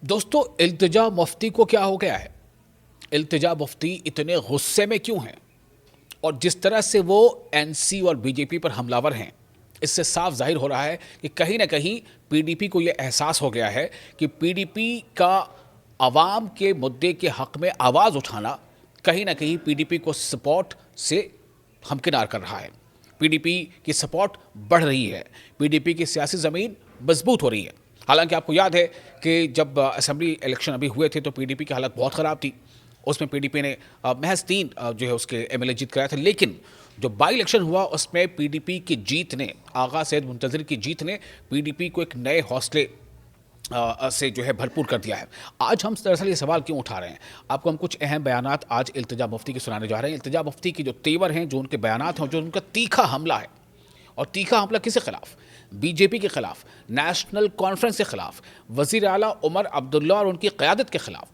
दोस्तों, इल्तिजा मुफ्ती को क्या हो गया है? इल्तिजा मुफ्ती इतने गुस्से में क्यों हैं? और जिस तरह से वो एनसी और बीजेपी पर हमलावर हैं, इससे साफ जाहिर हो रहा है कि कहीं ना कहीं पीडीपी को ये एहसास हो गया है कि पीडीपी का आवाम के मुद्दे के हक में आवाज़ उठाना कहीं ना कहीं पीडीपी को सपोर्ट से हमकिनार कर रहा है। पीडीपी की सपोर्ट बढ़ रही है, पीडीपी की सियासी ज़मीन मजबूत हो रही है। हालांकि आपको याद है कि जब असेंबली इलेक्शन अभी हुए थे तो पीडीपी की हालत बहुत ख़राब थी। उसमें पीडीपी ने महज 3 जो है उसके एमएलए जीत कराया था, लेकिन जो बाई इलेक्शन हुआ उसमें पीडीपी की जीत ने, आगा सैयद मुंतज़िर की जीत ने पीडीपी को एक नए हौसले से जो है भरपूर कर दिया है। आज हम दरअसल ये सवाल क्यों उठा रहे हैं, आपको हम कुछ अहम बयानात आज इल्तिजा मुफ्ती के सुनाने जा रहे हैं। इल्तिजा मुफ्ती की जो तेवर हैं, जो उनके बयानात हैं, जो उनका तीखा हमला है, और तीखा हमला किसके खिलाफ? बीजेपी के खिलाफ, नेशनल कॉन्फ्रेंस के खिलाफ, वज़ीर आला उमर अब्दुल्ला और उनकी क़यादत के खिलाफ।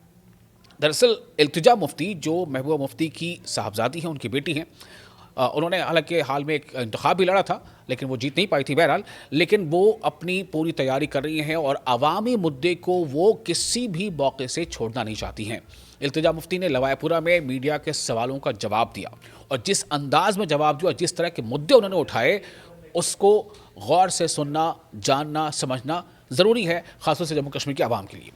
दरअसल इल्तिजा मुफ्ती जो महबूबा मुफ्ती की साहबजादी हैं, उनकी बेटी हैं, उन्होंने हालांकि हाल में एक इंतखाब भी लड़ा था लेकिन वो जीत नहीं पाई थी बहरहाल, लेकिन वो अपनी पूरी तैयारी कर रही हैं और अवामी मुद्दे को वो किसी भी मौके से छोड़ना नहीं चाहती हैं। इल्तिजा मुफ्ती ने लवायपुरा में मीडिया के सवालों का जवाब दिया, और जिस अंदाज में जवाब दिया, जिस तरह के मुद्दे उन्होंने उठाए, उसको गौर से सुनना, जानना, समझना ज़रूरी है, ख़ासतौर से जम्मू कश्मीर के आवाम के लिए।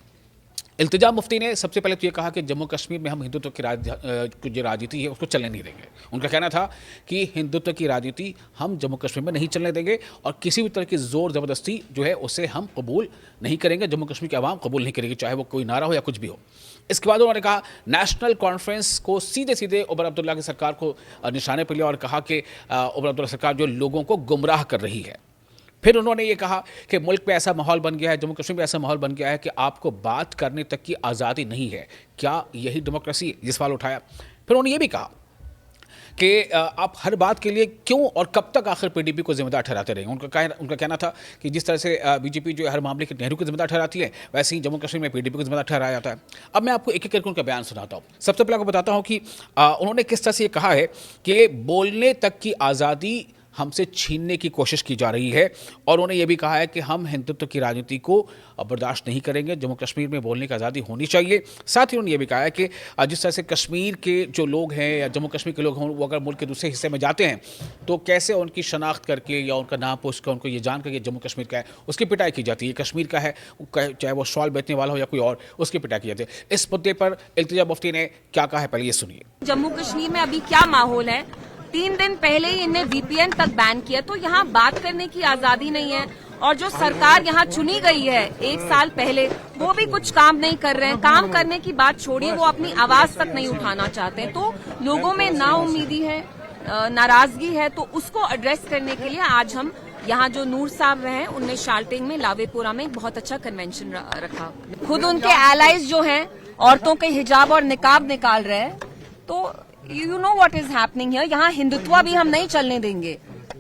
इल्तिजा मुफ्ती ने सबसे पहले तो ये कहा कि जम्मू कश्मीर में हम हिंदुत्व की जो राजनीति है उसको चलने नहीं देंगे। उनका कहना था कि हिंदुत्व की राजनीति हम जम्मू कश्मीर में नहीं चलने देंगे और किसी भी तरह की ज़ोर ज़बरदस्ती जो है उसे हम कबूल नहीं करेंगे, जम्मू कश्मीर के आवाम कबूल नहीं करेगी, चाहे वो कोई नारा हो या कुछ भी हो। इसके बाद उन्होंने कहा, नेशनल कॉन्फ्रेंस को सीधे सीधे उमर अब्दुल्ला की सरकार को निशाने पर लिया और कहा कि उमर अब्दुल्ला सरकार जो लोगों को गुमराह कर रही है। फिर उन्होंने ये कहा कि मुल्क में ऐसा माहौल बन गया है, जम्मू कश्मीर में ऐसा माहौल बन गया है कि आपको बात करने तक की आज़ादी नहीं है। क्या यही डेमोक्रेसी? ये सवाल उठाया। फिर उन्होंने ये भी कहा कि आप हर बात के लिए क्यों और कब तक आखिर पीडीपी को जिम्मेदार ठहराते रहेंगे। उनका कहना था कि जिस तरह से बीजेपी जो है हर मामले के नेहरू को जिम्मेदार ठहराती है, वैसे ही जम्मू कश्मीर में पीडीपी को जिम्मेदार ठहराया जाता है। अब मैं आपको एक एक करके उनका बयान सुनाता हूँ। सबसे पहले आपको बताता हूँ कि उन्होंने किस तरह से ये कहा है कि बोलने तक की आज़ादी हमसे छीनने की कोशिश की जा रही है, और उन्होंने ये भी कहा है कि हम हिंदुत्व की राजनीति को बर्दाश्त नहीं करेंगे, जम्मू कश्मीर में बोलने की आज़ादी होनी चाहिए। साथ ही उन्होंने ये भी कहा है कि जिस तरह से कश्मीर के जो लोग हैं या जम्मू कश्मीर के लोग हैं, वो अगर मुल्क के दूसरे हिस्से में जाते हैं तो कैसे उनकी शनाख्त करके या उनका नाम पूछ कर उनको ये जान कर जम्मू कश्मीर का है उसकी पिटाई की जाती है, कश्मीर का है चाहे वो शॉल बेचने वाला हो या कोई और, उसकी पिटाई की जाती है। इस मुद्दे पर इल्तिजा मुफ्ती ने क्या कहा है, पहले ये सुनिए। जम्मू कश्मीर में अभी क्या माहौल है? 3 दिन पहले ही इन्हें वीपीएन तक बैन किया, तो यहाँ बात करने की आजादी नहीं है। और जो सरकार यहाँ चुनी गई है 1 साल पहले, वो भी कुछ काम नहीं कर रहे हैं। काम करने की बात छोड़िए, वो अपनी आवाज तक नहीं उठाना चाहते। तो लोगों में नाउम्मीदी है, नाराजगी है, तो उसको एड्रेस करने के लिए आज हम यहाँ जो नूर साहब रहे हैं, उनने शाल्टिंग में लावेपुरा में एक बहुत अच्छा कन्वेंशन रखा। खुद उनके एलाइज जो हैं औरतों के हिजाब और निकाब निकाल रहे हैं। तो you know what is happening here. यहाँ हिंदुत्व भी हम नहीं चलने देंगे।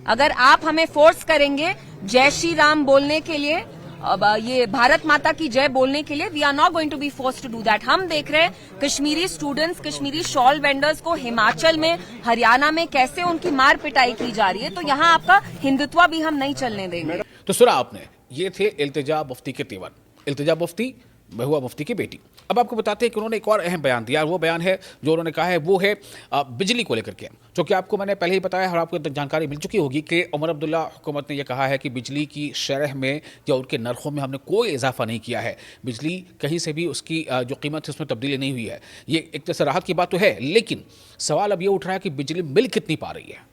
अगर आप हमें फोर्स करेंगे जय श्री राम बोलने के लिए, अब ये भारत माता की जय बोलने के लिए, we are not going to be forced to do that. हम देख रहे हैं Kashmiri students, Kashmiri shawl vendors को हिमाचल में, हरियाणा में कैसे उनकी मार पिटाई की जा रही है। तो यहाँ आपका हिंदुत्व भी हम नहीं चलने देंगे। तो सुना आपने, ये थे इल्तिजा मुफ्ती के तेवर। इल्तिजा मुफ्ती महबूबा मुफ्ती की बेटी। अब आपको बताते हैं कि उन्होंने एक और अहम बयान दिया, वो बयान है जो उन्होंने कहा है, वो है बिजली को लेकर के, जो कि आपको मैंने पहले ही बताया और आपको जानकारी मिल चुकी होगी कि उमर अब्दुल्ला हुकूमत ने यह कहा है कि बिजली की शरह में या उनके नरखों में हमने कोई इजाफा नहीं किया है। बिजली कहीं से भी उसकी जो कीमत है उसमें तब्दीली नहीं हुई है। ये एक तरह से राहत की बात तो है, लेकिन सवाल अब ये उठ रहा है कि बिजली मिल कितनी पा रही है।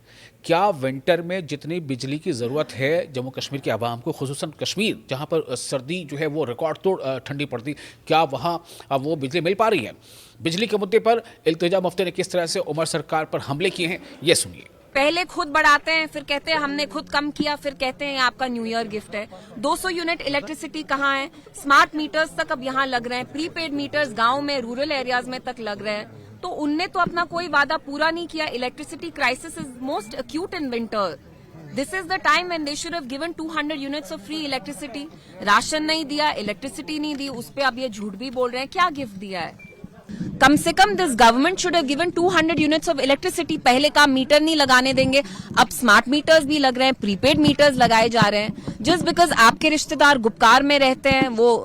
क्या विंटर में जितनी बिजली की ज़रूरत है जम्मू कश्मीर के आवाम को, खुसूसन कश्मीर जहाँ पर सर्दी जो है वो रिकॉर्ड तोड़ ठंडी पड़ती, क्या वहाँ वो बिजली मिल पा रही है? बिजली के मुद्दे पर इल्तिजा मुफ्ती ने किस तरह से उमर सरकार पर हमले किए हैं, ये सुनिए। पहले खुद बढ़ाते हैं, फिर कहते हैं हमने खुद कम किया, फिर कहते हैं आपका न्यू ईयर गिफ्ट है। 200 यूनिट इलेक्ट्रिसिटी कहाँ है? स्मार्ट मीटर्स तक अब यहाँ लग रहे हैं, प्रीपेड मीटर्स गाँव में, रूरल एरियाज में तक लग रहे हैं। तो उनने तो अपना कोई वादा पूरा नहीं किया। Electricity crisis is most acute in winter. This is the time when they should have given 200 units of free electricity. Ration नहीं दिया, इलेक्ट्रिसिटी नहीं दी, उस पे अब ये झूठ भी बोल रहे हैं। क्या गिफ्ट दिया है? कम से come this government should have given 200 units of electricity. पहले का मीटर नहीं लगाने देंगे, अब स्मार्ट मीटर्स भी लग रहे हैं, प्रीपेड मीटर्स लगाए जा रहे हैं। जस्ट बिकॉज आपके रिश्तेदार गुपकार में रहते हैं, वो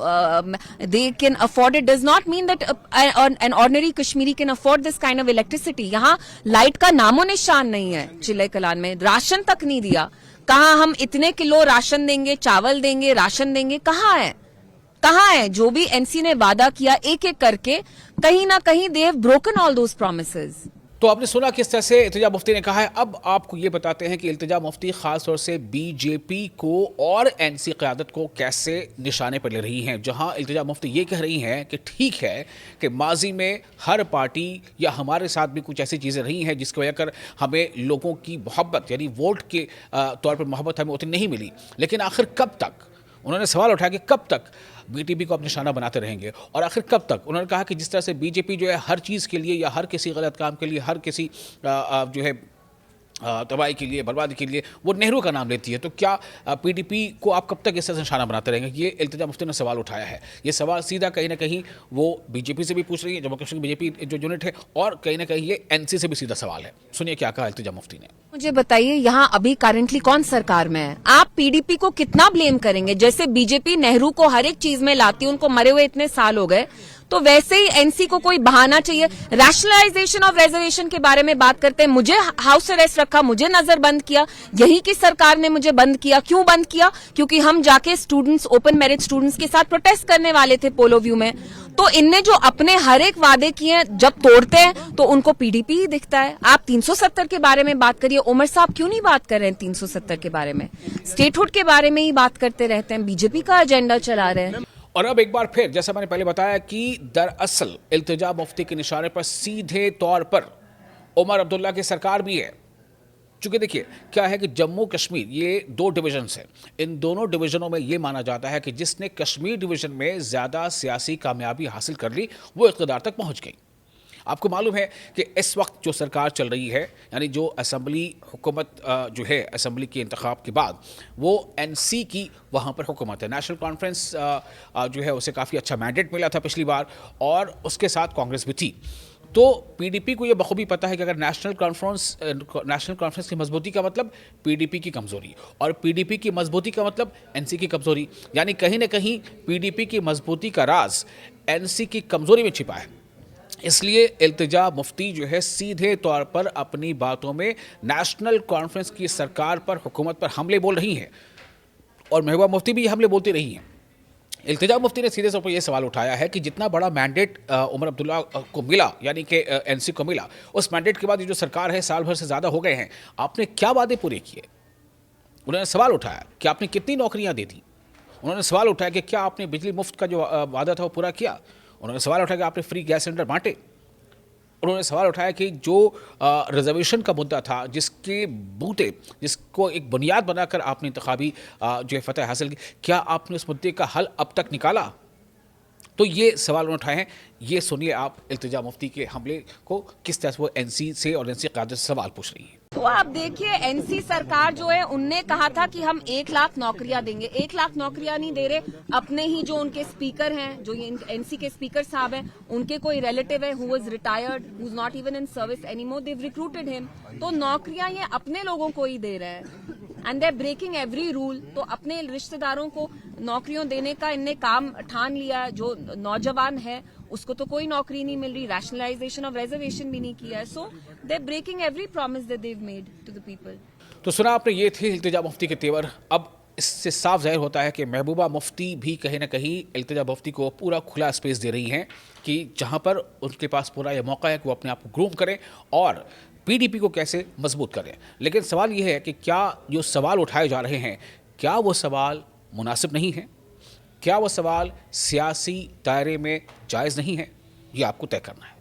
they can afford it does not mean that an ordinary Kashmiri can afford this kind of electricity. यहाँ लाइट का नामो निशान नहीं है। चिल्ले कलान में राशन तक नहीं दिया। कहाँ हम इतने किलो राशन देंगे, चावल देंगे, राशन देंगे, कहाँ है? कहाँ है? जो भी एनसी ने वादा किया एक एक करके, कहीं ना कहीं they have broken all those promises. तो आपने सुना किस तरह से इल्तिजा मुफ्ती ने कहा है। अब आपको ये बताते हैं कि इल्तिजा मुफ्ती खास तौर से बीजेपी को और एनसी क़यादत को कैसे निशाने पर ले रही हैं। जहां इल्तिजा मुफ्ती ये कह रही हैं कि ठीक है कि माजी में हर पार्टी या हमारे साथ भी कुछ ऐसी चीज़ें रही हैं जिसकी वजह कर हमें लोगों की मोहब्बत यानी वोट के तौर पर मोहब्बत हमें उतनी नहीं मिली, लेकिन आखिर कब तक, उन्होंने सवाल उठाया कि कब तक बीटीपी को अपना निशाना बनाते रहेंगे और आखिर कब तक। उन्होंने कहा कि जिस तरह से बीजेपी जो है हर चीज़ के लिए या हर किसी गलत काम के लिए, हर किसी जो है तबाही के लिए, बर्बादी के लिए वो नेहरू का नाम लेती है, तो क्या पीडीपी को आप कब तक इस तरह से निशाना बनाते रहेंगे? ये इल्तिजा मुफ्ती ने सवाल उठाया है। ये सवाल सीधा कहीं ना कहीं वो बीजेपी से भी पूछ रही है, जम्मू कश्मीर बीजेपी जो यूनिट है, और कहीं ना कहीं ये एनसी से भी सीधा सवाल है। सुनिए क्या कहा इल्तिजा मुफ्ती ने। मुझे बताइए, यहाँ अभी करंटली कौन सरकार में है? आप पीडीपी को कितना ब्लेम करेंगे? जैसे बीजेपी नेहरू को हर एक चीज में लाती है, उनको मरे हुए इतने साल हो गए, तो वैसे ही एनसी को कोई बहाना चाहिए। रैशनलाइजेशन ऑफ रिजर्वेशन के बारे में बात करते हैं, मुझे हाउस अरेस्ट रखा, मुझे नजरबंद किया, यही की सरकार ने मुझे बंद किया। क्यों बंद किया? क्योंकि हम जाके स्टूडेंट्स, ओपन मेरिट स्टूडेंट्स के साथ प्रोटेस्ट करने वाले थे पोलो व्यू में। तो इनने जो अपने हर एक वादे किए हैं, जब तोड़ते हैं तो उनको पीडीपी ही दिखता है। आप 370 के बारे में बात करिए, उमर साहब क्यों नहीं बात कर रहे हैं 370 के बारे में? स्टेटहुड के बारे में ही बात करते रहते हैं, बीजेपी का एजेंडा चला रहे हैं। और अब एक बार फिर, जैसा मैंने पहले बताया कि दरअसल इल्तिजा मुफ्ती के निशाने पर सीधे तौर पर उमर अब्दुल्ला की सरकार भी है। चूंकि देखिए क्या है कि जम्मू कश्मीर ये 2 डिवीजन्स हैं। इन दोनों डिवीजनों में ये माना जाता है कि जिसने कश्मीर डिवीजन में ज़्यादा सियासी कामयाबी हासिल कर ली वो इक़्तिदार तक पहुंच गई। आपको मालूम है कि इस वक्त जो सरकार चल रही है, यानी जो असम्बली हुकूमत जो है, असम्बली के इंतखाब के बाद वो एनसी की वहाँ पर हुकूमत है। नेशनल कॉन्फ्रेंस जो है उसे काफ़ी अच्छा मैंडेट मिला था पिछली बार, और उसके साथ कांग्रेस भी थी। तो पीडीपी को ये बखूबी पता है कि अगर नेशनल कॉन्फ्रेंस की मजबूती का मतलब पीडीपी की कमज़ोरी, और पीडीपी की मजबूती का मतलब एनसी की कमज़ोरी, यानी कहीं ना कहीं पीडीपी की मजबूती का राज एनसी की कमज़ोरी में छिपा है। इसलिए इल्तिजा मुफ्ती जो है सीधे तौर पर अपनी बातों में नेशनल कॉन्फ्रेंस की सरकार पर, हुकूमत पर हमले बोल रही हैं, और महबूबा मुफ्ती भी हमले बोलती रही हैं। इल्तिजा मुफ्ती ने सीधे तौर पर यह सवाल उठाया है कि जितना बड़ा मैंडेट उमर अब्दुल्ला को मिला, यानी कि एनसी को मिला, उस मैंडेट के बाद ये जो सरकार है साल भर से ज़्यादा हो गए हैं, आपने क्या वादे पूरे किए? उन्होंने सवाल उठाया कि आपने कितनी नौकरियाँ दे दी। उन्होंने सवाल उठाया कि क्या आपने बिजली मुफ्त का जो वादा था वो पूरा किया। उन्होंने सवाल उठाया कि आपने फ्री गैस सिलेंडर बांटे। उन्होंने सवाल उठाया कि जो रिजर्वेशन का मुद्दा था, जिसके बूते, जिसको एक बुनियाद बनाकर आपने इंतखाबी जो है फतह हासिल की, क्या आपने उस मुद्दे का हल अब तक निकाला? तो ये सवाल उन्होंने उठाए हैं। ये सुनिए आप इल्तिजा मुफ्ती के हमले को, किस तरह से वो एनसी से और एनसी क़यादत से सवाल पूछ रही है। तो आप देखिए, एनसी सरकार जो है उनने कहा था कि हम 1 लाख नौकरियां देंगे। 1 लाख नौकरियां नहीं दे रहे। अपने ही जो उनके स्पीकर हैं, जो ये एनसी के स्पीकर साहब हैं, उनके कोई रिलेटिव है who was retired, who is not even in service anymore, they have recruited him. तो नौकरियां ये अपने लोगों को ही दे रहे हैं, and they are breaking every rule. तो अपने रिश्तेदारों को नौकरियों देने का इनने काम ठान लिया। जो नौजवान है उसको तो कोई नौकरी नहीं मिल रही, रैशनलाइजेशन ऑफ रिजर्वेशन भी नहीं किया है। So they are breaking every promise that they have made to the people. तो सुना आपने, ये थे इल्तिजा मुफ्ती के तेवर। अब इससे साफ जाहिर होता है कि महबूबा मुफ्ती भी कहीं ना कहीं इल्तिजा मुफ्ती को पूरा खुला स्पेस दे रही हैं कि जहां पर उनके पास पूरा यह मौका है कि वो अपने आप को ग्रूम करें और पीडीपी को कैसे मजबूत करें। लेकिन सवाल यह है कि क्या जो सवाल उठाए जा रहे हैं, क्या वो सवाल मुनासिब नहीं है? क्या वो सवाल सियासी दायरे में जायज़ नहीं है? ये आपको तय करना है।